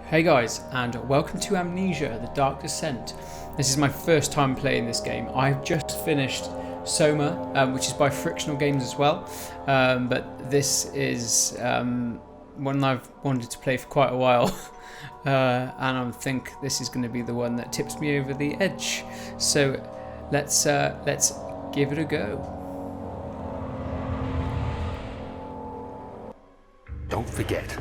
Hey guys, and welcome to Amnesia, The Dark Descent. This is my first time playing this game. I've just finished SOMA, which is by Frictional Games as well, but this is one I've wanted to play for quite a while, and I think this is going to be the one that tips me over the edge. So let's give it a go. Don't forget,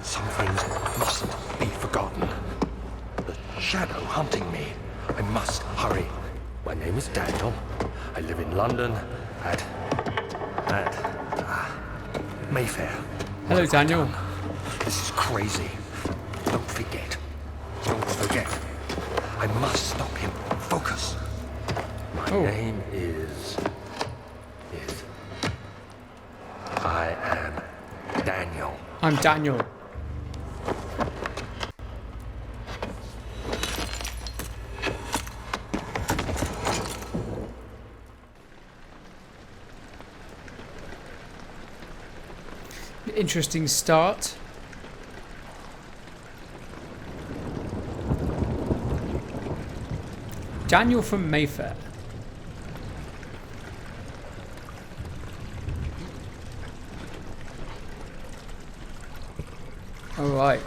some things mustn't be forgotten. The shadow hunting me. I must hurry. My name is Daniel. I live in London at Mayfair. Hello, Daniel. This is crazy. Don't forget. Don't forget. I must stop him. Focus. My name is... I am Daniel. I'm Daniel. Interesting start. Daniel from Mayfair. Alright.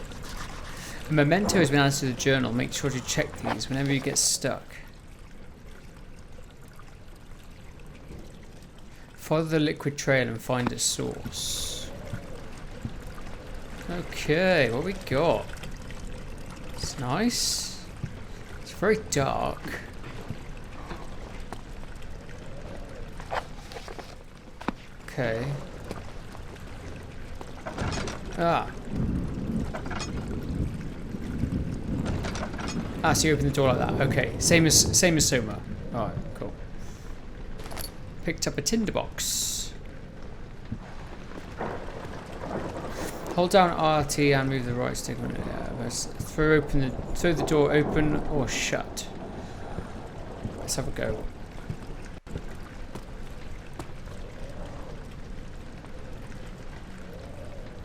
A memento has been added to the journal. Make sure to check these whenever you get stuck. Follow the liquid trail and find its source. Okay, what we got? It's nice. It's very dark. Okay. So you open the door like that. Okay, same as SOMA. Alright, cool. Picked up a tinderbox. Hold down RT and move the right stick on it. Throw the door open or shut. Let's have a go.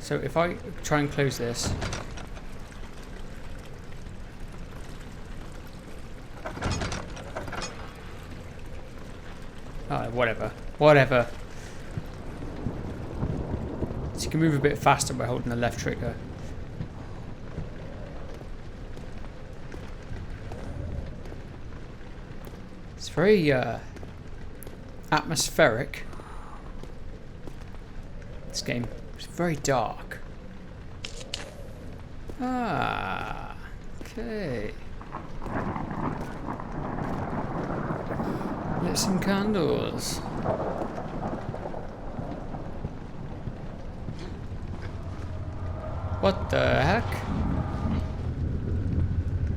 So if I try and close this. Oh, whatever. So you can move a bit faster by holding the left trigger. It's very atmospheric. This game is very dark. Okay. Lit some candles. What the heck?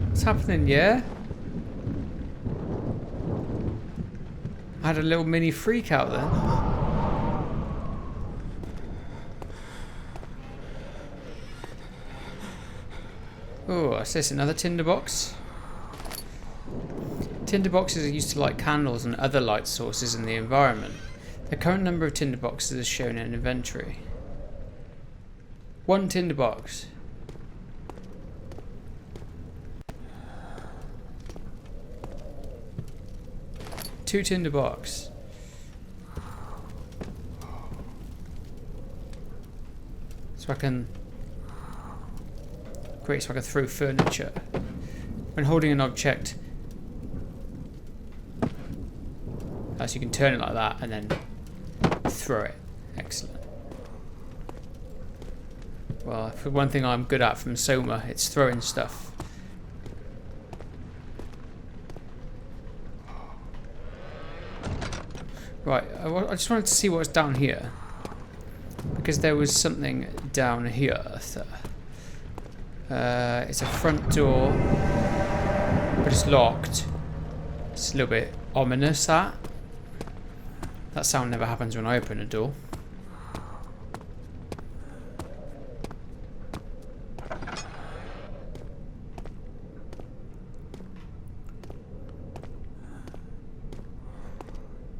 What's happening here? I had a little mini freak out then. Oh, what's this? Another tinderbox? Tinderboxes are used to light candles and other light sources in the environment. The current number of tinderboxes is shown in inventory. 1 tinderbox. Two tinderbox. So I can throw furniture. When holding an object, so you can turn it like that and then throw it. Excellent. Well, for one thing I'm good at from SOMA, it's throwing stuff. Right, I just wanted to see what's down here. Because there was something down here. It's a front door, but it's locked. It's a little bit ominous, that. That sound never happens when I open a door.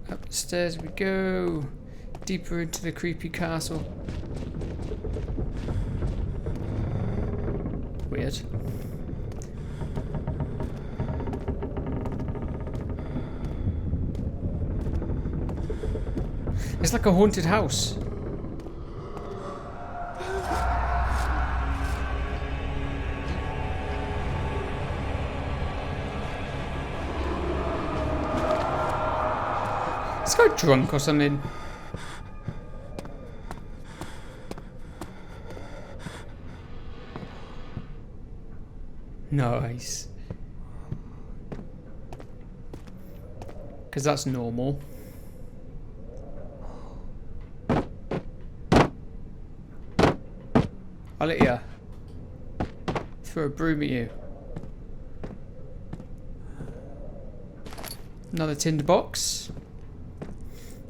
Upstairs we go. Deeper into the creepy castle. Weird. weird. It's like a haunted house. This guy drunk or something? Nice. Because that's normal. I'll let you throw a broom at you. Another tinder box.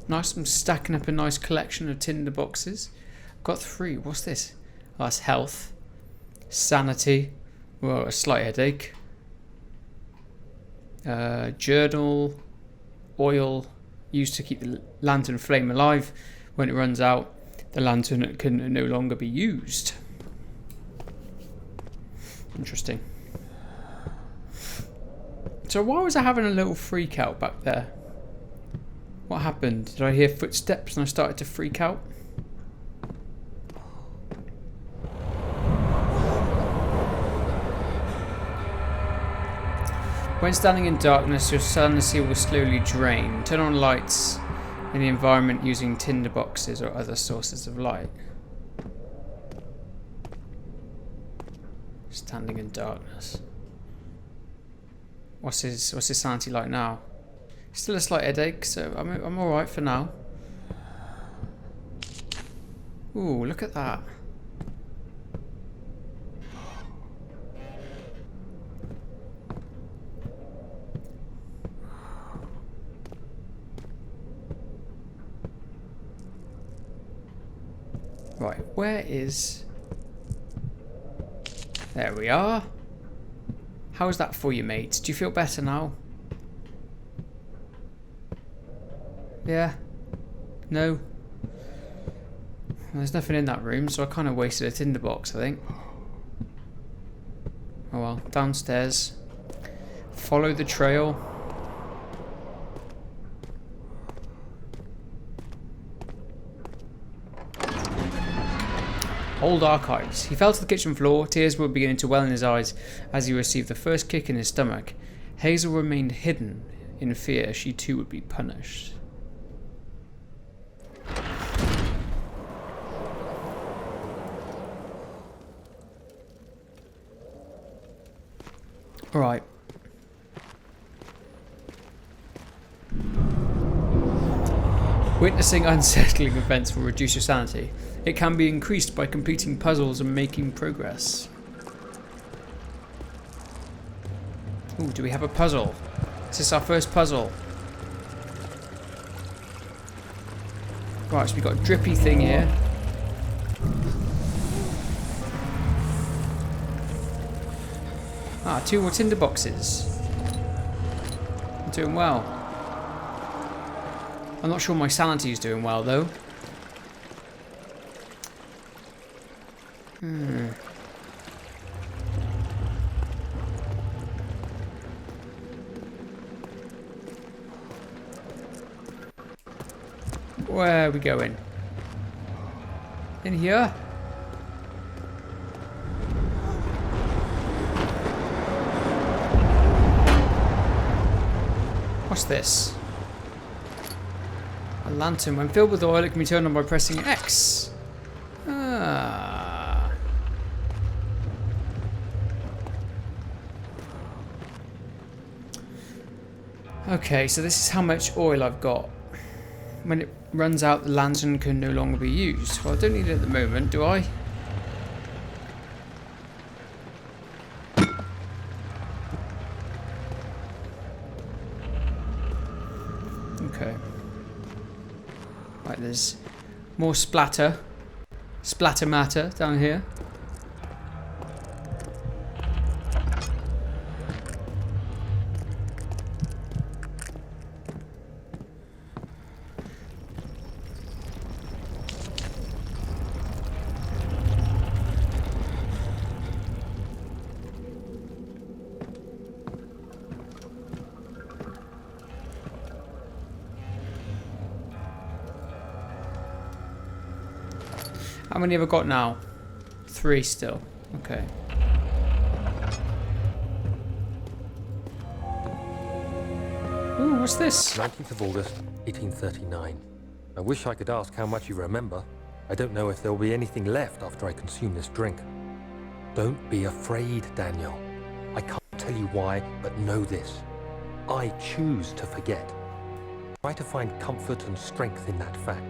Nice, I'm stacking up a nice collection of tinder boxes. Got 3. What's this? Oh, that's health. Sanity. Well, a slight headache. Journal. Oil. Used to keep the lantern flame alive. When it runs out, the lantern can no longer be used. Interesting. So why was I having a little freak out back there? What happened? Did I hear footsteps and I started to freak out? When standing in darkness, your sanity will slowly drain. Turn on lights in the environment using tinder boxes or other sources of light. Standing in darkness. What's his sanity like now? Still a slight headache, so I'm all right for now. Ooh, look at that. Right, where is... There we are. How's that for you, mate? Do you feel better now? Yeah? No? There's nothing in that room, so I kind of wasted a tinder box, I think. Oh well, downstairs. Follow the trail. Old archives. He fell to the kitchen floor. Tears were beginning to well in his eyes as he received the first kick in his stomach. Hazel remained hidden in fear she too would be punished. Alright. Witnessing unsettling events will reduce your sanity. It can be increased by completing puzzles and making progress. Ooh, do we have a puzzle? Is this our first puzzle? Right, so we've got a drippy thing here. Ah, 2 more tinder boxes. I'm doing well. I'm not sure my sanity is doing well, though. Where are we going? In here? What's this? A lantern. When filled with oil, it can be turned on by pressing X. Ah. Okay, so this is how much oil I've got. When it runs out, the lantern can no longer be used. Well, I don't need it at the moment, do I? Okay. Right, there's more splatter matter down here. How many have I got now? 3 still. Okay. Ooh, what's this? 19th of August, 1839. I wish I could ask how much you remember. I don't know if there will be anything left after I consume this drink. Don't be afraid, Daniel. I can't tell you why, but know this. I choose to forget. Try to find comfort and strength in that fact.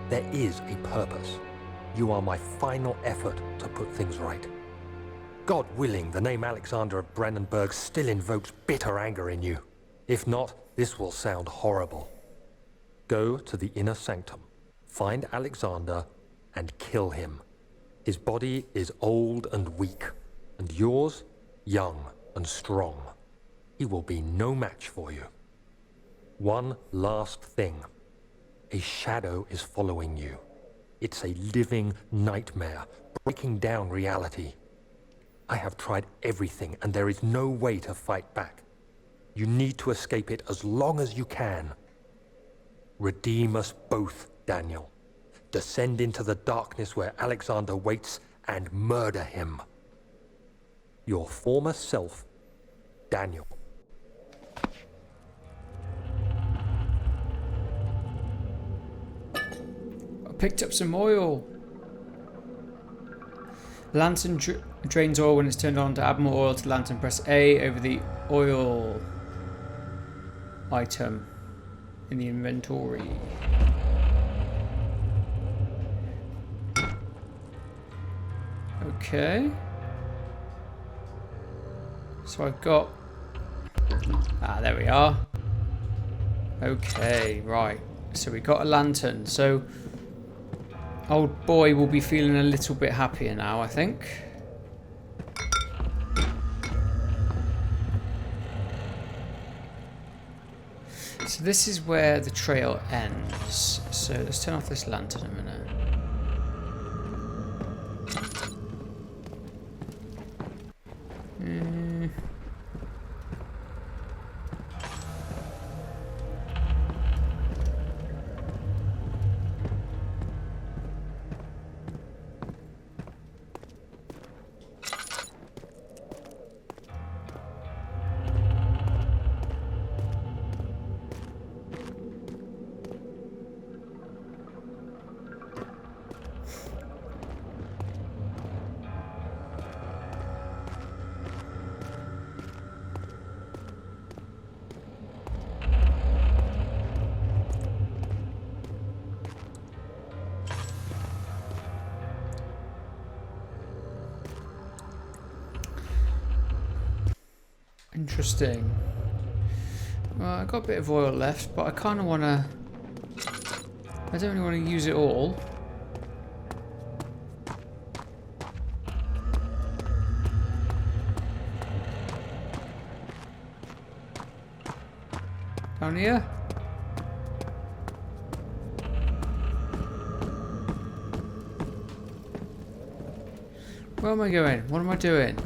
There is a purpose. You are my final effort to put things right. God willing, the name Alexander of Brandenburg still invokes bitter anger in you. If not, this will sound horrible. Go to the inner sanctum, find Alexander, and kill him. His body is old and weak, and yours, young and strong. He will be no match for you. One last thing. A shadow is following you. It's a living nightmare, breaking down reality. I have tried everything, and there is no way to fight back. You need to escape it as long as you can. Redeem us both, Daniel. Descend into the darkness where Alexander waits and murder him. Your former self, Daniel. I picked up some oil. Lantern drains oil when it's turned on. To add more oil to the lantern, press A over the oil item in the inventory. Okay. So I've got... there we are. Okay, right. So we got a lantern. So old boy will be feeling a little bit happier now, I think. So this is where the trail ends. So let's turn off this lantern a minute. Interesting. Well, I got a bit of oil left, but I kind of want to... I don't really want to use it all. Down here? Where am I going? What am I doing?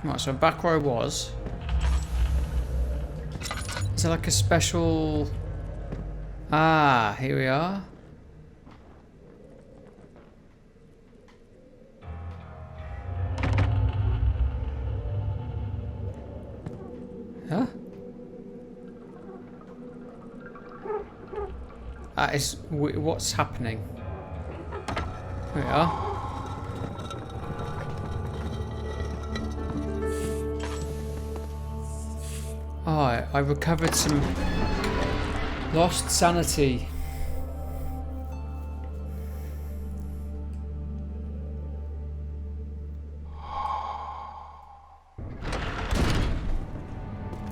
Right, so I'm back where I was. Is there like a special... Ah, here we are. Huh? That is... What's happening? Here we are. Oh, I recovered some lost sanity.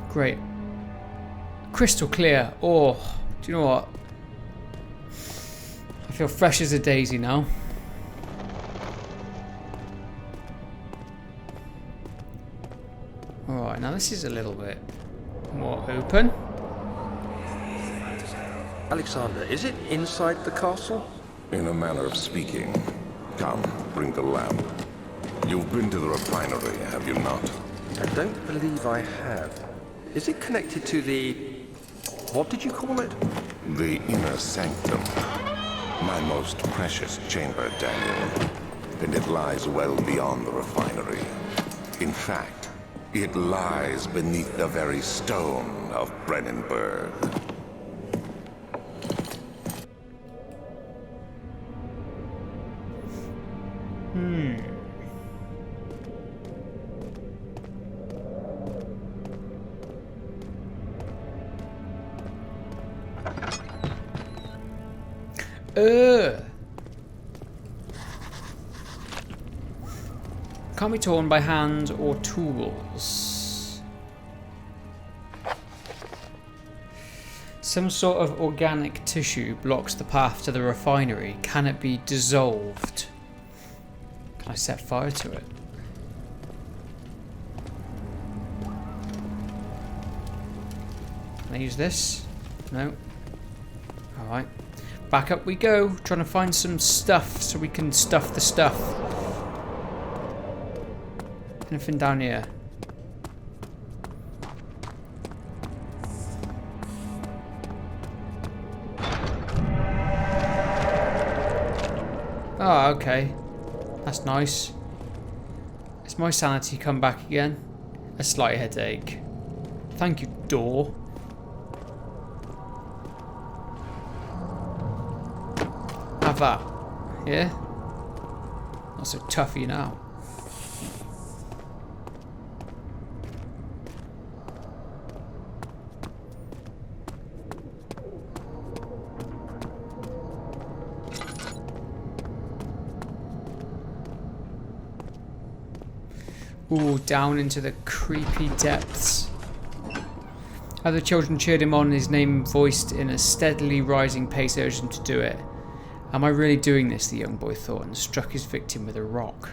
Great. Crystal clear. Oh, do you know what? I feel fresh as a daisy now. Alright, now this is a little bit more open. Alexander, is it inside the castle? In a manner of speaking. Come, bring the lamp. You've been to the refinery, have you not? I don't believe I have. Is it connected to the... what did you call it? The inner sanctum. My most precious chamber, Daniel. And it lies well beyond the refinery. In fact, it lies beneath the very stone of Brennenburg. Can't be torn by hand or tools. Some sort of organic tissue blocks the path to the refinery. Can it be dissolved? Can I set fire to it? Can I use this? No. Alright. Back up we go. Trying to find some stuff so we can stuff the stuff. Anything down here? Oh, okay. That's nice. Has my sanity come back again? A slight headache. Thank you, door. Have that. Yeah? Not so toughy now. Ooh, down into the creepy depths. Other children cheered him on, his name voiced in a steadily rising pace, urged him to do it. Am I really doing this, the young boy thought, and struck his victim with a rock.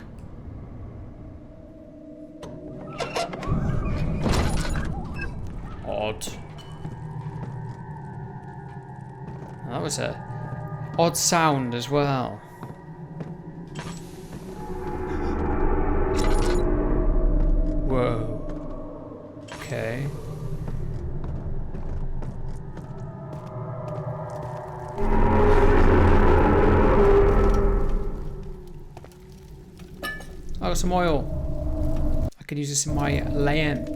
Odd. That was a odd sound as well. Whoa. Okay. I got some oil. I can use this in my lamp.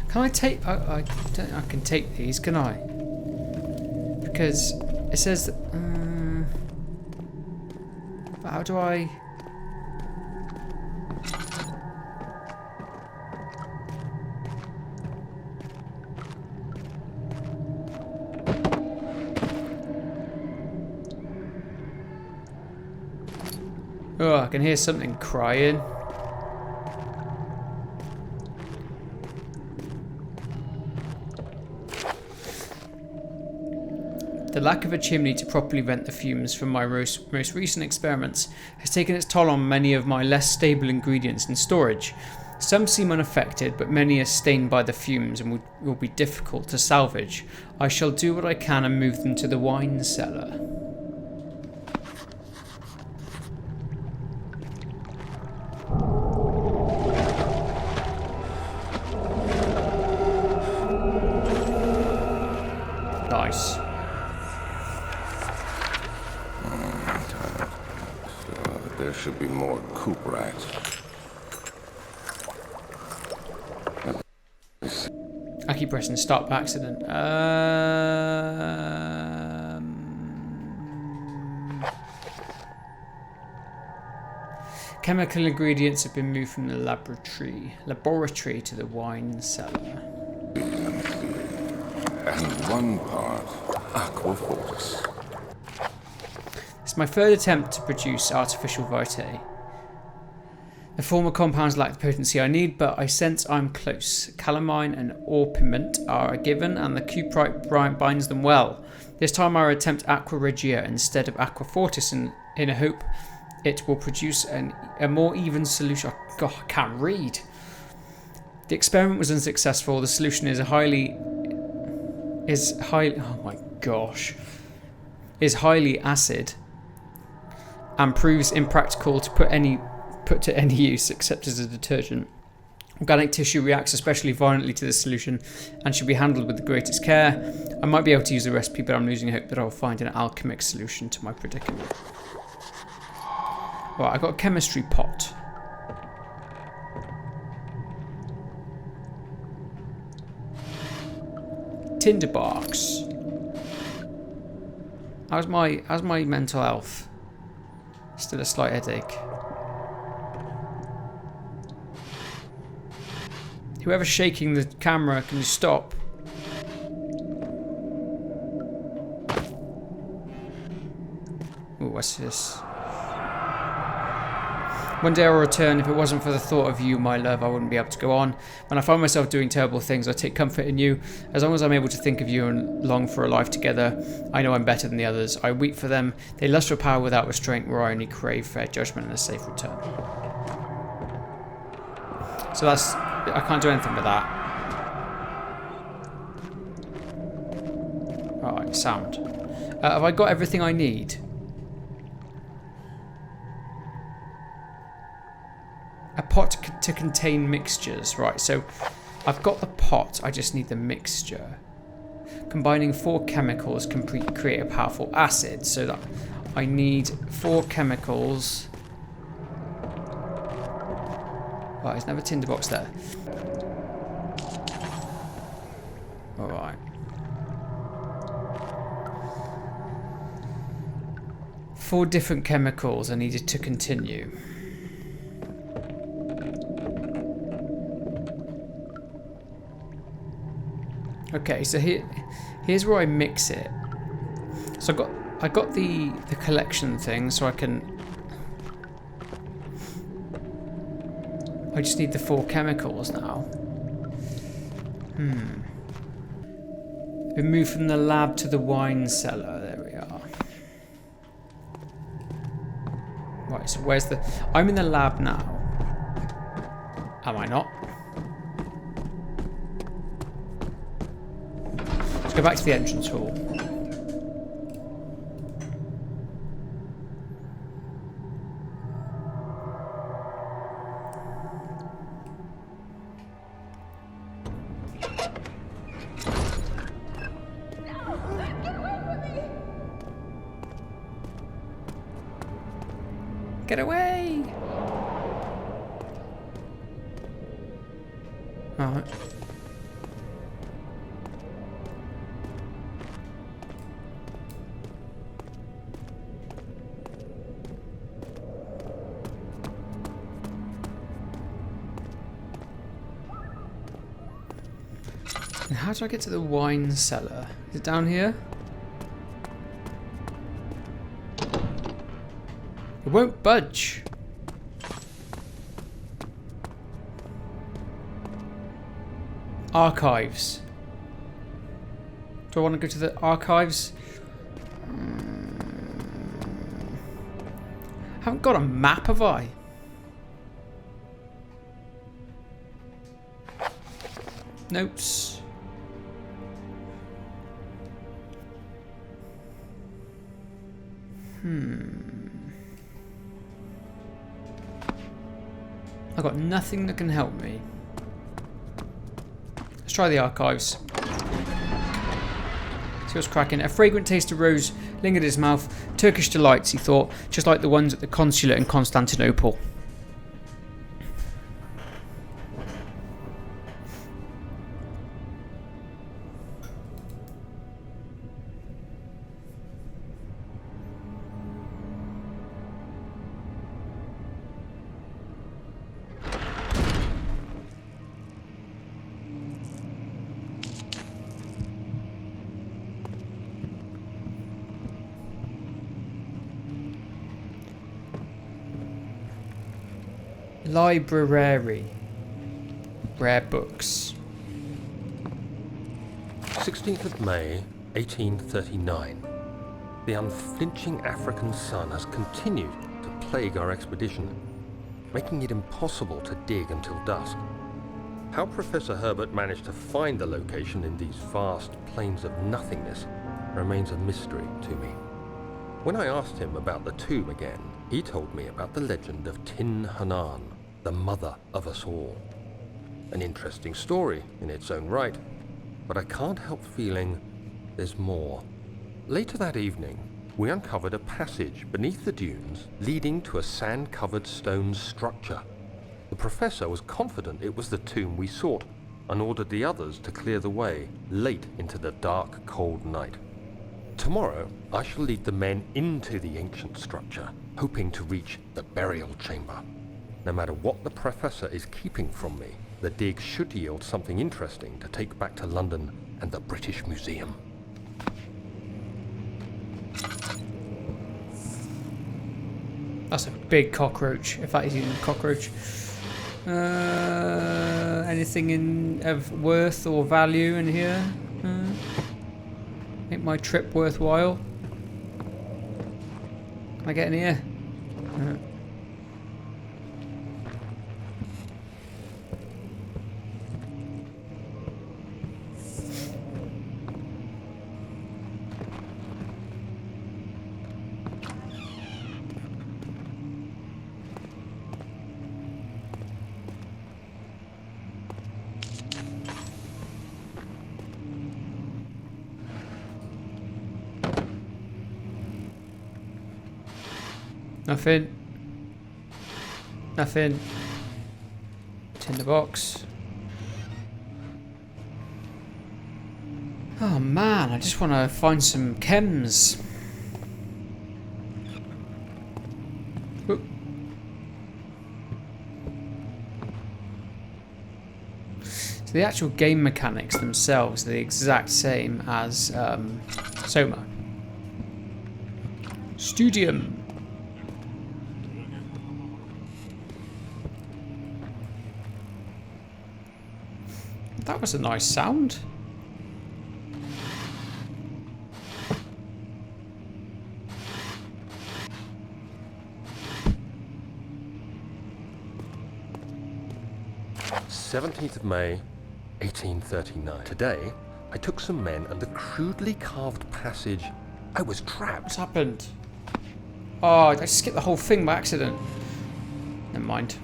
Can I take? I can take these, can I? Because it says that. How do I? Oh, I can hear something crying. The lack of a chimney to properly vent the fumes from my most recent experiments has taken its toll on many of my less stable ingredients in storage. Some seem unaffected, but many are stained by the fumes and will be difficult to salvage. I shall do what I can and move them to the wine cellar. Nice. There should be more coop rats. I keep pressing stop by accident. Chemical ingredients have been moved from the laboratory to the wine cellar. And one part aquafortis. It's my third attempt to produce artificial vitae. The former compounds lack the potency I need, but I sense I'm close. Calamine and orpiment are a given, and the cuprite binds them well. This time I will attempt aqua regia instead of aquafortis in a hope it will produce a more even solution. Oh, God, I can't read. The experiment was unsuccessful. The solution is highly acid and proves impractical to put to any use except as a detergent. Organic tissue reacts especially violently to this solution and should be handled with the greatest care. I might be able to use the recipe, but I'm losing hope that I'll find an alchemic solution to my predicament. Right, I've got a chemistry pot. Tinderbox. How's my mental health? Still a slight headache. Whoever's shaking the camera, can you stop? Ooh, what's this? One day I'll return. If it wasn't for the thought of you, my love, I wouldn't be able to go on. When I find myself doing terrible things, I take comfort in you. As long as I'm able to think of you and long for a life together, I know I'm better than the others. I weep for them. They lust for power without restraint, where I only crave fair judgment and a safe return. So that's... I can't do anything with that. Alright, sound. Have I got everything I need? A pot to contain mixtures. Right, so I've got the pot, I just need the mixture. Combining 4 chemicals can create a powerful acid, so that I need 4 chemicals. Right, there's never a tinderbox there. Alright. 4 different chemicals I needed to continue. Okay, so here's where I mix it. So I got the collection thing, so I just need the 4 chemicals now. We move from the lab to the wine cellar. There we are. Right, so where's the... I'm in the lab now. Am I not? Let's go back to the entrance hall. Get away! Alright. And how do I get to the wine cellar? Is it down here? It won't budge. Archives. Do I want to go to the archives? Haven't got a map, have I? Notes. I've got nothing that can help me. Let's try the archives. See what's cracking. A fragrant taste of rose lingered in his mouth. Turkish delights, he thought, just like the ones at the consulate in Constantinople. Library. Rare books. 16th of May, 1839. The unflinching African sun has continued to plague our expedition, making it impossible to dig until dusk. How Professor Herbert managed to find the location in these vast plains of nothingness remains a mystery to me. When I asked him about the tomb again, he told me about the legend of Tin Hanan, the mother of us all. An interesting story in its own right, but I can't help feeling there's more. Later that evening, we uncovered a passage beneath the dunes leading to a sand-covered stone structure. The professor was confident it was the tomb we sought and ordered the others to clear the way late into the dark, cold night. Tomorrow, I shall lead the men into the ancient structure, hoping to reach the burial chamber. No matter what the professor is keeping from me, the dig should yield something interesting to take back to London and the British Museum. That's a big cockroach, if that is even a cockroach. Anything of worth or value in here? Make my trip worthwhile. Can I get in here? Nothing. Nothing. Tinderbox. Oh man, I just want to find some chems. Whoop. So the actual game mechanics themselves are the exact same as SOMA. Studium. That was a nice sound. "17th of May, 1839. Today, I took some men and the crudely carved passage. I was trapped." What's happened? Oh, I skipped the whole thing by accident. Never mind.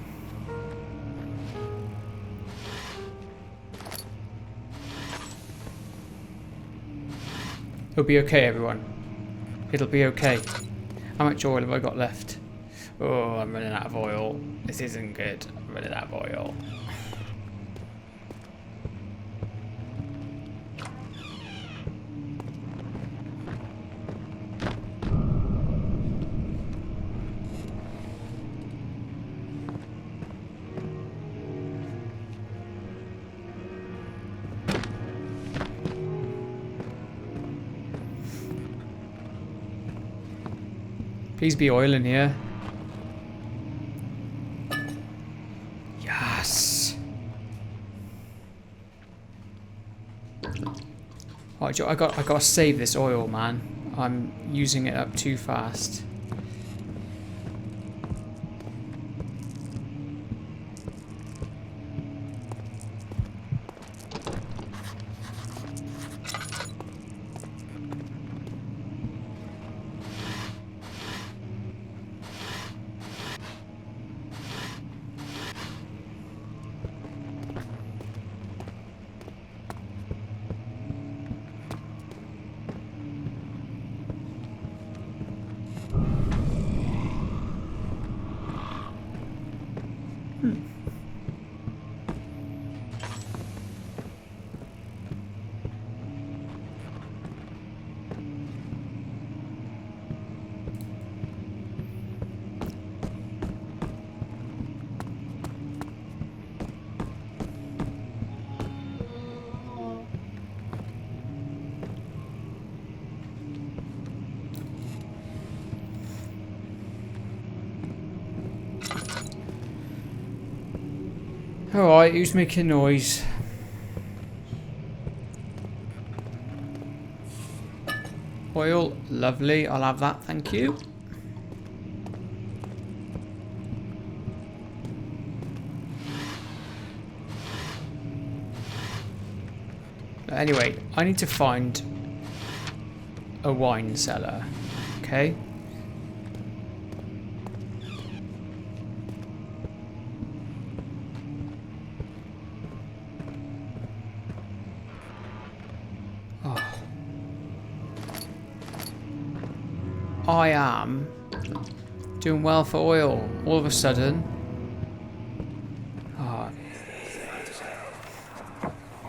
It'll be okay, everyone. It'll be okay. How much oil have I got left? Oh, I'm running out of oil. This isn't good. I'm running out of oil. Please be oil in here. Yes. Right, I gotta save this oil, man. I'm using it up too fast. Alright, who's making noise? Oil, lovely, I'll have that, thank you. Anyway, I need to find a wine cellar. Okay. Oh. I am doing well for oil. All of a sudden.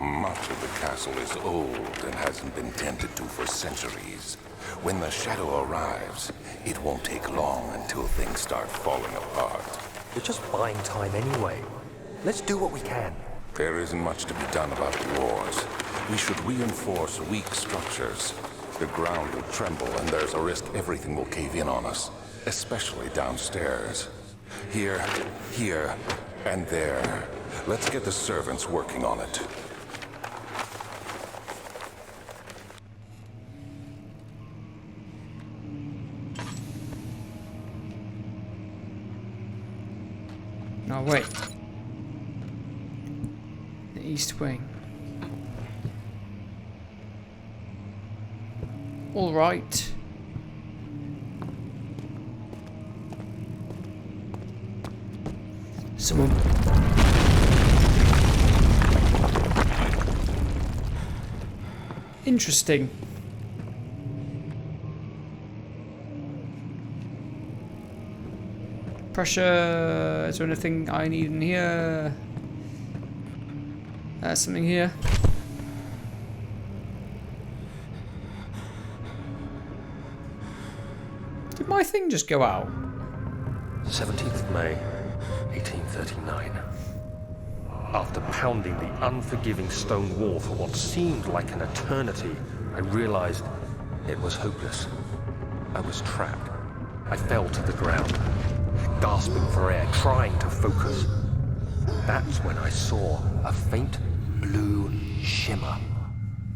Much of the castle is old and hasn't been tended to for centuries. When the shadow arrives, it won't take long until things start falling apart. We're just buying time anyway. Let's do what we can. There isn't much to be done about the wars. We should reinforce weak structures. The ground will tremble and there's a risk everything will cave in on us, especially downstairs. Here, and there. Let's get the servants working on it. No, wait. The East Wing. All right. Someone. Interesting. Pressure. Is there anything I need in here? Something here. Did my thing just go out? 17th May, 1839. After pounding the unforgiving stone wall for what seemed like an eternity, I realized it was hopeless. I was trapped. I fell to the ground, gasping for air, trying to focus. That's when I saw a faint blue shimmer.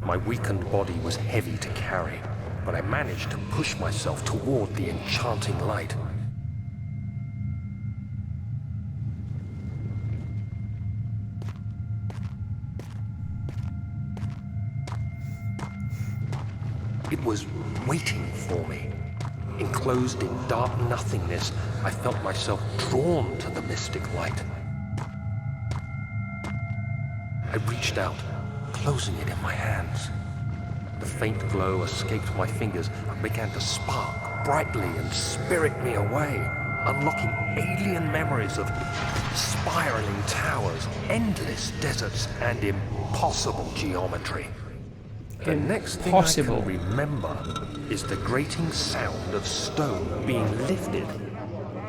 My weakened body was heavy to carry, but I managed to push myself toward the enchanting light. It was waiting for me. Enclosed in dark nothingness, I felt myself drawn to the mystic light. I reached out, closing it in my hands. The faint glow escaped my fingers and began to spark brightly and spirit me away, unlocking alien memories of spiraling towers, endless deserts, and impossible geometry. The next thing I can remember is the grating sound of stone being lifted,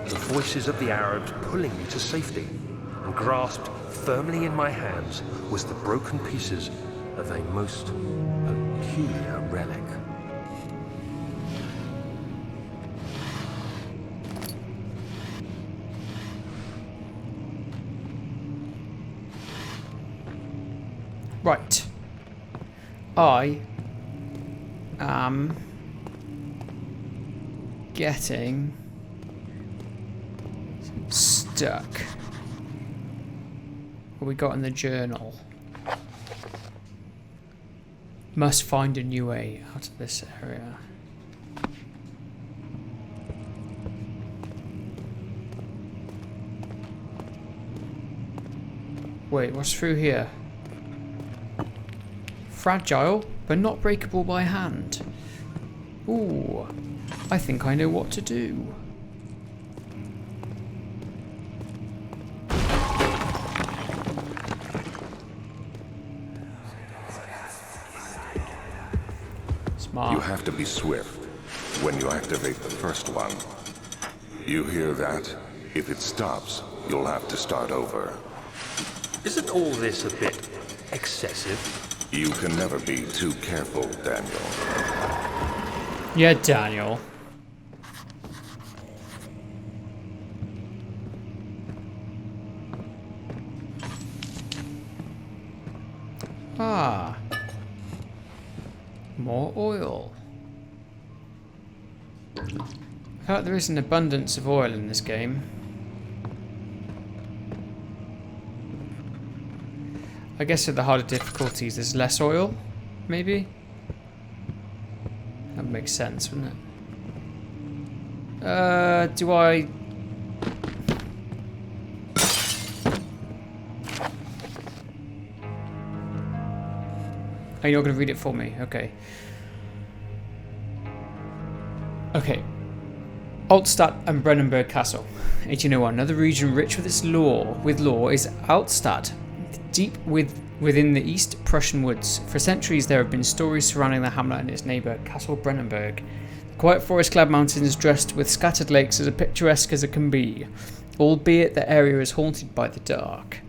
the voices of the Arabs pulling me to safety, and grasped firmly in my hands was the broken pieces of a most peculiar relic. Right. I am getting stuck. What we got in the journal? Must find a new way out of this area. Wait, what's through here? Fragile, but not breakable by hand. Ooh, I think I know what to do. Smart. You have to be swift when you activate the first one. You hear that? If it stops, you'll have to start over. Isn't all this a bit excessive? You can never be too careful, Daniel. Yeah, Daniel. Ah. More oil. I feel like there is an abundance of oil in this game. I guess at the harder difficulties there's less oil, maybe? That makes sense, wouldn't it? Do I... Oh, you're not going to read it for me? Okay. Okay. Altstadt and Brennenburg Castle. 1801. Another region rich with its lore is Altstadt, deep within the East Prussian woods. For centuries there have been stories surrounding the hamlet and its neighbour, Castle Brennenburg. The quiet forest-clad mountains dressed with scattered lakes as picturesque as it can be, albeit the area is haunted by the dark.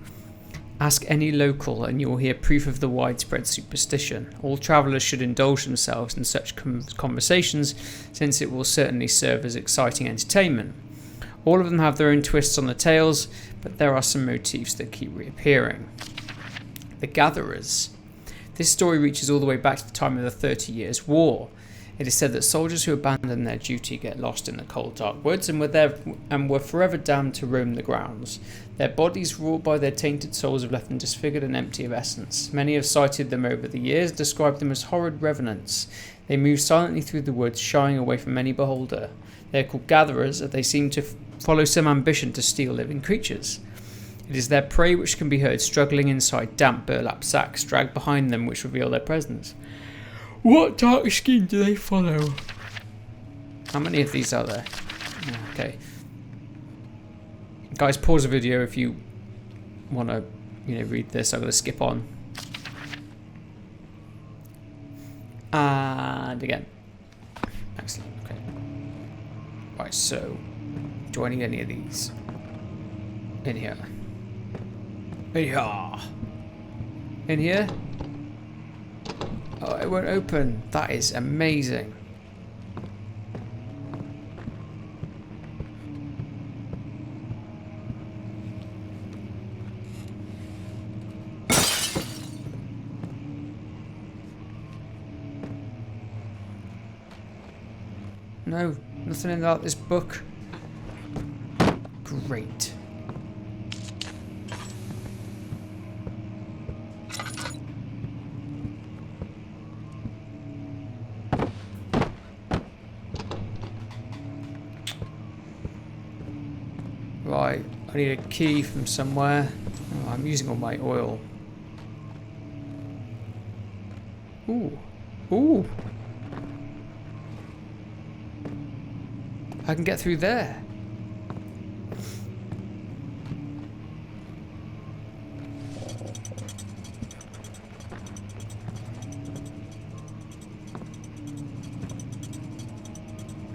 Ask any local and you will hear proof of the widespread superstition. All travellers should indulge themselves in such conversations, since it will certainly serve as exciting entertainment. All of them have their own twists on the tales, but there are some motifs that keep reappearing. The Gatherers. This story reaches all the way back to the time of the 30 Years' War. It is said that soldiers who abandon their duty get lost in the cold, dark woods and were forever damned to roam the grounds. Their bodies, wrought by their tainted souls, have left them disfigured and empty of essence. Many have cited them over the years, described them as horrid revenants. They move silently through the woods, shying away from any beholder. They are called gatherers, as they seem to follow some ambition to steal living creatures. It is their prey which can be heard struggling inside damp burlap sacks dragged behind them, which reveal their presence. What dark scheme do they follow? How many of these are there? Okay. Guys, pause the video if you want to, read this. I'm going to skip on. And again. Excellent. Okay. Right, so do I need any of these? In here. In here. In here? Oh, it won't open. That is amazing. No, nothing in this book. Great. Right, I need a key from somewhere. Oh, I'm using all my oil. Ooh. Ooh. I can get through there.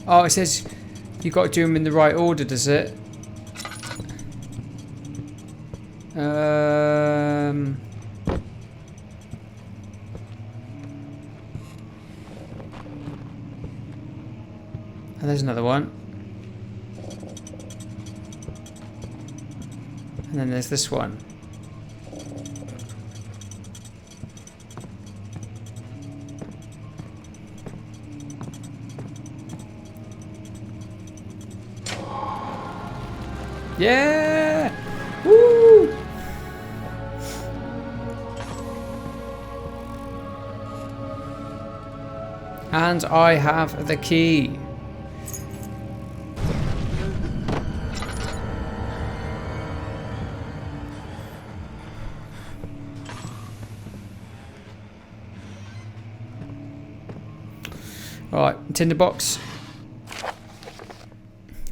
Oh, it says you've got to do them in the right order, does it? And there's another one. And then there's this one. Yeah! Woo! And I have the key. Alright, tinderbox.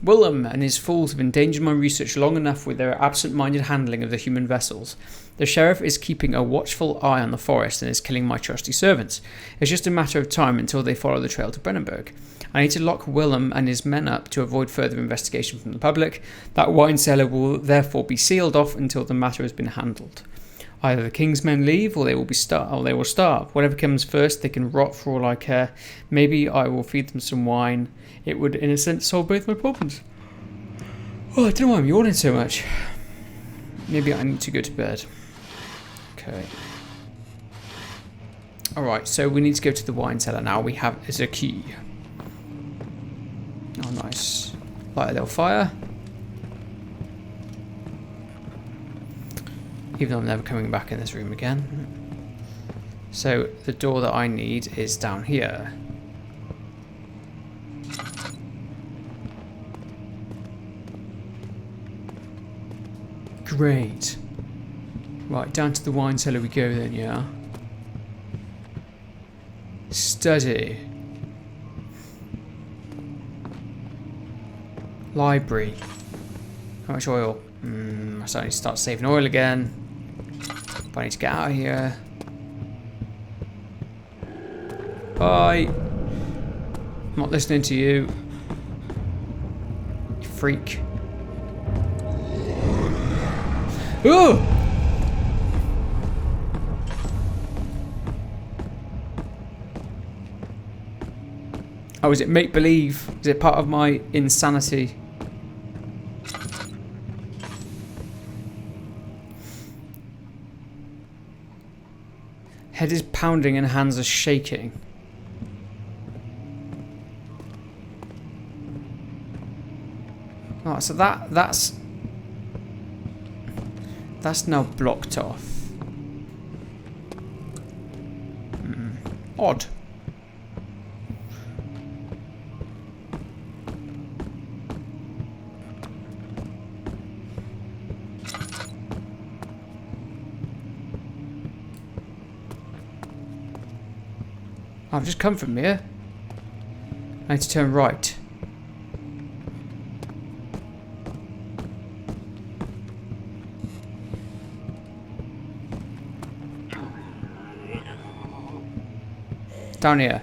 Willem and his fools have endangered my research long enough with their absent-minded handling of the human vessels. The sheriff is keeping a watchful eye on the forest and is killing my trusty servants. It's just a matter of time until they follow the trail to Brennenburg. I need to lock Willem and his men up to avoid further investigation from the public. That wine cellar will therefore be sealed off until the matter has been handled. Either the king's men leave, or they will starve. Whatever comes first, they can rot for all I care. Maybe I will feed them some wine. It would, in a sense, solve both my problems. Oh, I don't know why I'm yawning so much. Maybe I need to go to bed. Okay. Alright, so we need to go to the wine cellar now. We have as a key. Oh, nice. Light a little fire. Even though I'm never coming back in this room again. So the door that I need is down here. Great. Right, down to the wine cellar we go then, yeah? Study. Library. How much oil? I starting to start saving oil again. But I need to get out of here. Bye. I'm not listening to you. You freak. Ooh! Oh, is it make-believe? Is it part of my insanity? Head is pounding and hands are shaking. Oh, so that's now blocked off. Odd. I've just come from here. I need to turn right. Down here.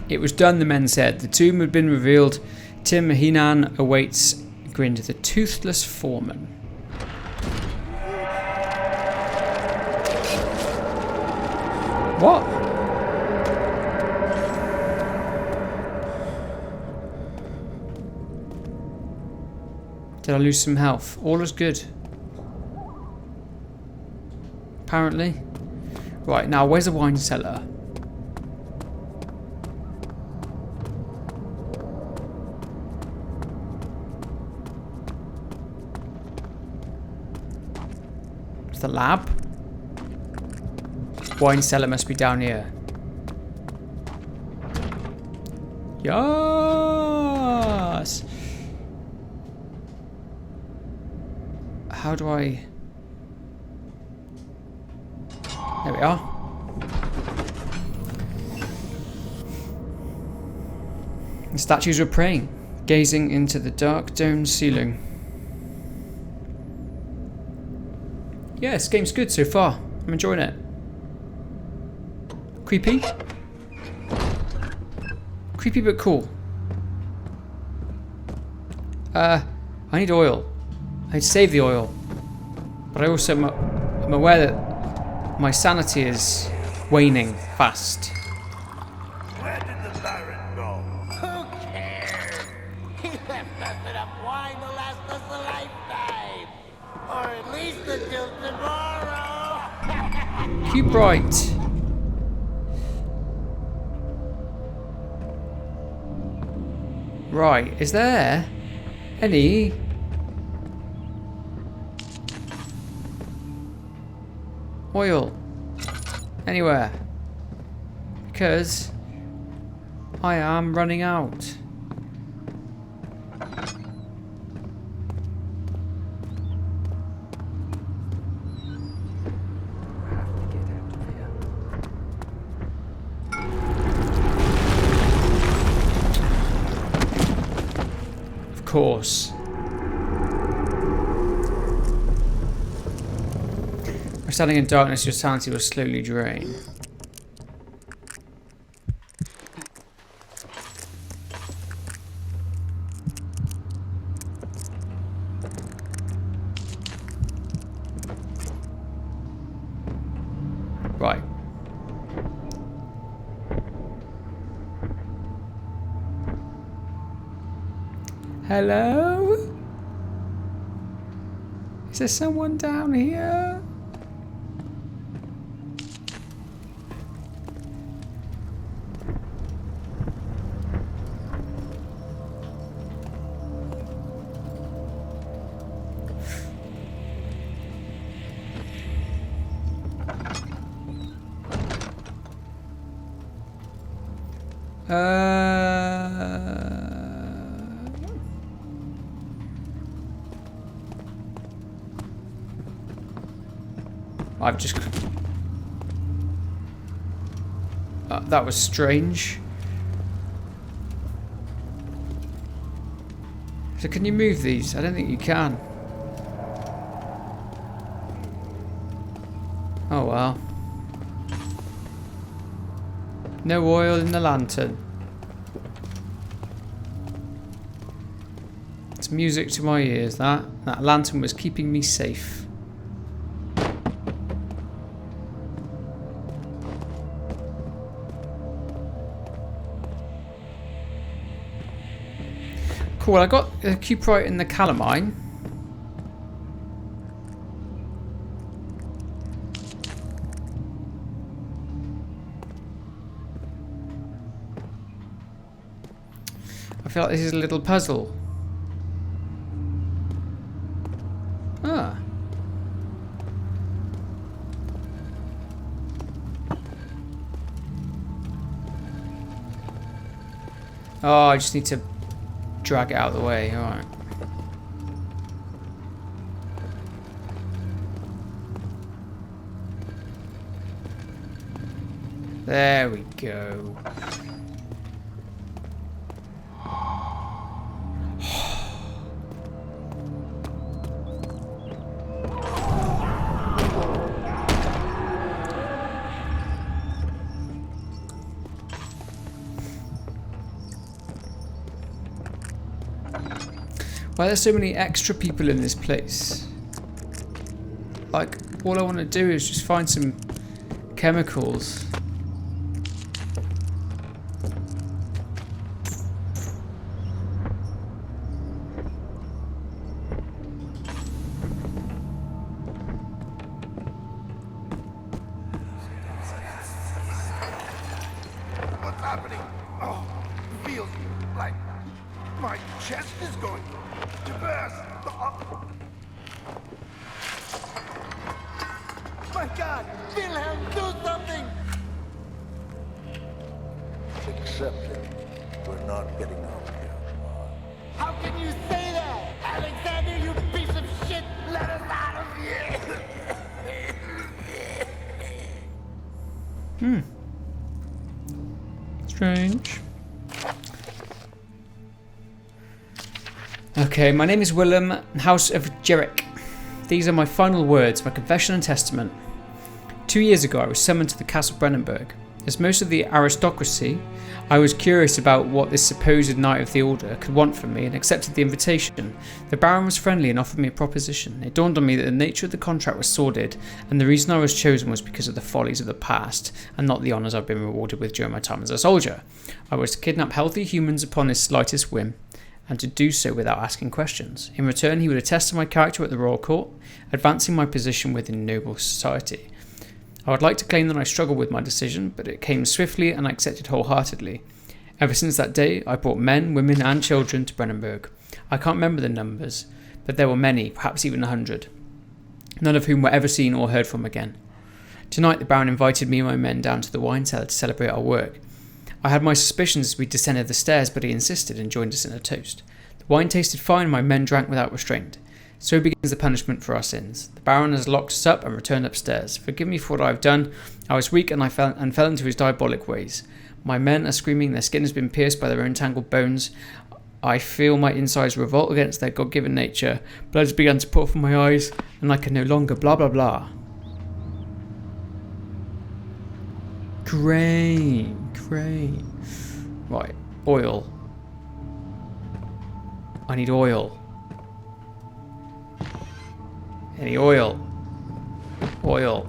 It was done, the men said. The tomb had been revealed. Tim Heenan awaits, grinned the toothless foreman. What? Did I lose some health? All is good. Apparently. Right, now where's the wine cellar? It's the lab. Wine cellar must be down here. Yes. How do I? There we are. The statues were praying, gazing into the dark domed ceiling. Yeah, this game's good so far. I'm enjoying it. Creepy? Creepy but cool. I need oil. I need to save the oil. But I also am aware that my sanity is waning fast. Where did the Baron go? Who cares? He left us enough wine to last us a lifetime. Or at least until tomorrow. Cubrite. Right, is there any oil anywhere? Because I am running out. Of course. By standing in darkness, your sanity will slowly drain. Right. Hello? Is there someone down here? I've just... that was strange. So can you move these? I don't think you can. Oh well. No oil in the lantern. It's music to my ears, that. That lantern was keeping me safe. Cool, I got the cuprite and the calamine. I feel like this is a little puzzle. Ah. Oh, I just need to drag it out of the way, alright. There we go. Why are there so many extra people in this place? Like, all I want to do is just find some chemicals. What's happening? Oh, it feels like my chest is going to burst. Oh. My God, Wilhelm, do something! Except that we're not getting out here. How can you say that? Alexander, you piece of shit! Let us out of here! Strange. Okay, my name is Willem, House of Jerick. These are my final words, my confession and testament. 2 years ago, I was summoned to the Castle Brennenburg. As most of the aristocracy, I was curious about what this supposed Knight of the Order could want from me and accepted the invitation. The Baron was friendly and offered me a proposition. It dawned on me that the nature of the contract was sordid, and the reason I was chosen was because of the follies of the past, and not the honours I've been rewarded with during my time as a soldier. I was to kidnap healthy humans upon his slightest whim, and to do so without asking questions. In return, he would attest to my character at the royal court, advancing my position within noble society. I would like to claim that I struggled with my decision, but it came swiftly and I accepted wholeheartedly. Ever since that day, I brought men, women and children to Brennenburg. I can't remember the numbers, but there were many, perhaps even 100, none of whom were ever seen or heard from again. Tonight, the Baron invited me and my men down to the wine cellar to celebrate our work. I had my suspicions as we descended the stairs, but he insisted and joined us in a toast. The wine tasted fine and my men drank without restraint. So begins the punishment for our sins. The Baron has locked us up and returned upstairs. Forgive me for what I have done. I was weak and I fell into his diabolic ways. My men are screaming, their skin has been pierced by their own tangled bones. I feel my insides revolt against their God-given nature. Blood has begun to pour from my eyes, and I can no longer blah blah blah. Great. Right, oil. I need oil. Any oil? Oil.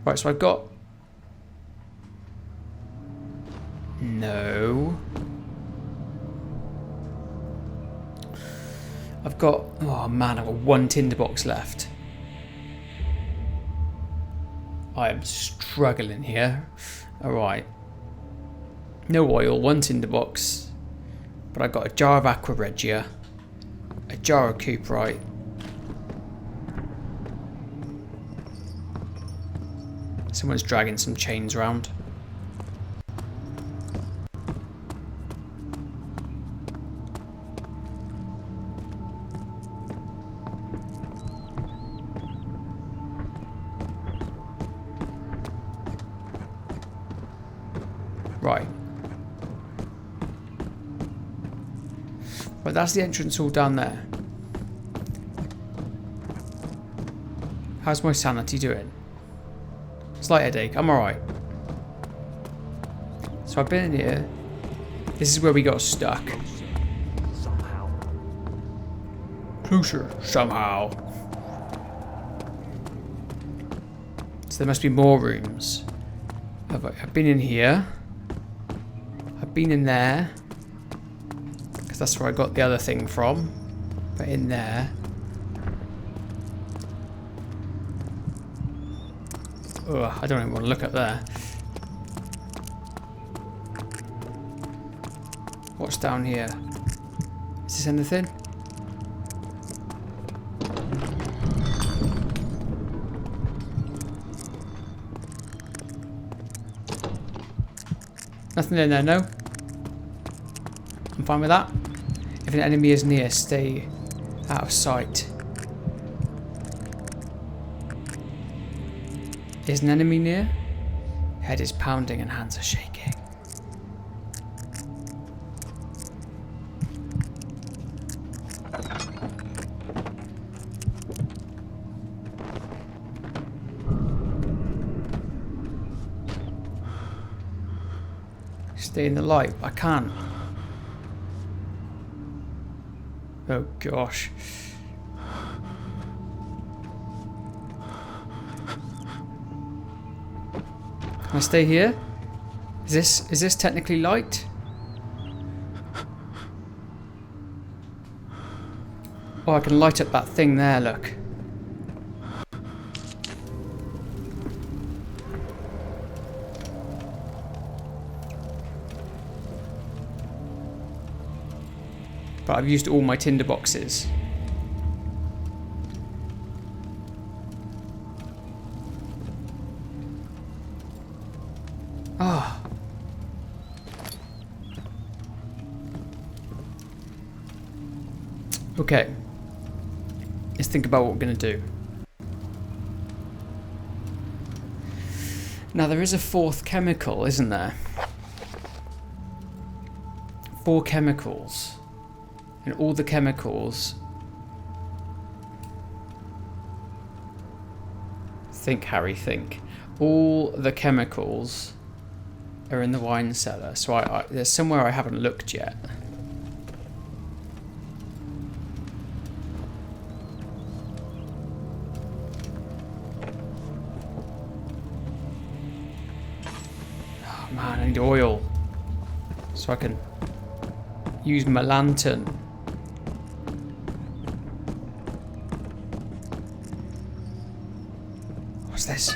Right, so I've got... No. I've got... Oh man, I've got one tinderbox left. I am struggling here. Alright. No oil, one tinderbox. But I got a jar of Aqua Regia, a jar of Cuprite, Someone's dragging some chains around. Right. But that's the entrance all down there. How's my sanity doing? Slight headache. I'm alright. So I've been in here. This is where we got stuck. Somehow. Closer. Somehow. So there must be more rooms. I've been in here. I've been in there. Because that's where I got the other thing from. But in there. Ugh, I don't even want to look up there. What's down here? Is this anything? Nothing in there, no? I'm fine with that. If an enemy is near, stay out of sight. Is an enemy near? Head is pounding and hands are shaking. Stay in the light. I can't. Oh gosh. Can I stay here? Is this technically light? Oh, I can light up that thing there, look. But I've used all my tinder boxes. Ah. Okay. Let's think about what we're going to do. Now there is a fourth chemical, isn't there? 4 chemicals. And all the chemicals... Think, Harry, think. All the chemicals are in the wine cellar. So there's somewhere I haven't looked yet. Oh man, I need oil. So I can use my lantern. What's this?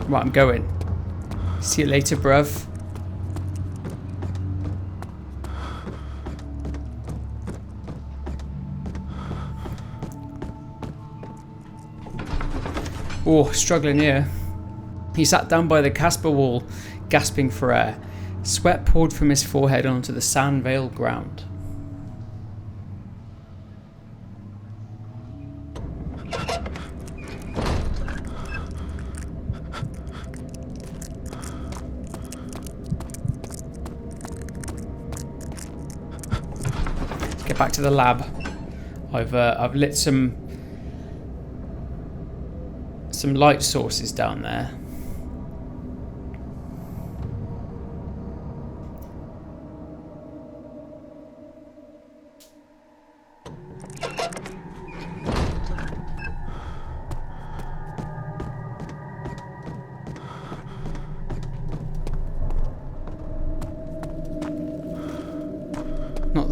Right, I'm going. See you later, bruv. Oh, struggling here. He sat down by the Casper wall, gasping for air. Sweat poured from his forehead onto the sand-veiled ground. Back to the lab. I've lit some light sources down there.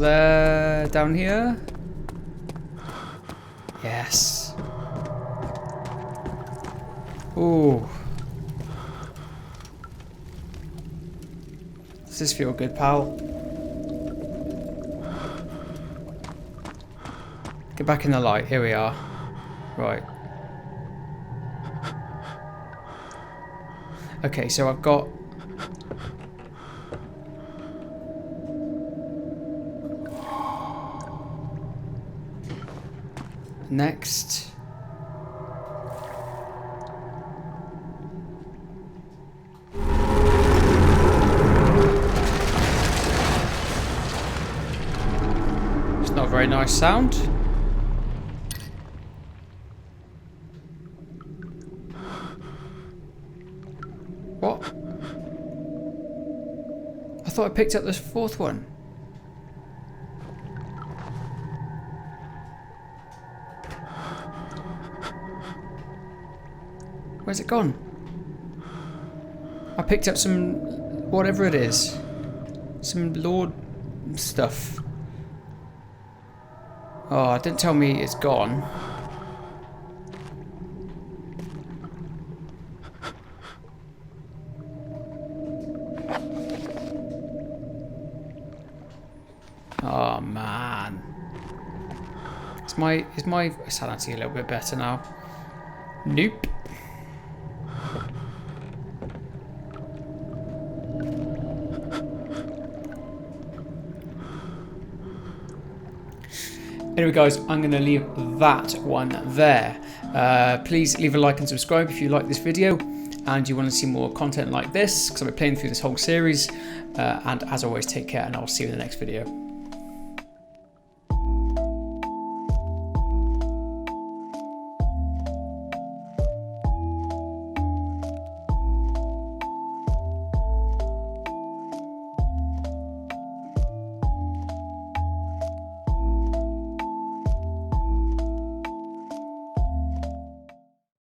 there. Down here. Yes. Ooh. Does this feel good, pal? Get back in the light. Here we are. Right. Okay, so I've got... Next. It's not a very nice sound. What? I thought I picked up this fourth one. Where's it gone? I picked up some... whatever it is. Some Lord stuff. Oh, it didn't tell me it's gone. Oh man. Is my sanity a little bit better now? Nope. Anyway guys, I'm going to leave that one there. Please leave a like and subscribe if you like this video and you want to see more content like this, because I'll be playing through this whole series. And as always, take care and I'll see you in the next video.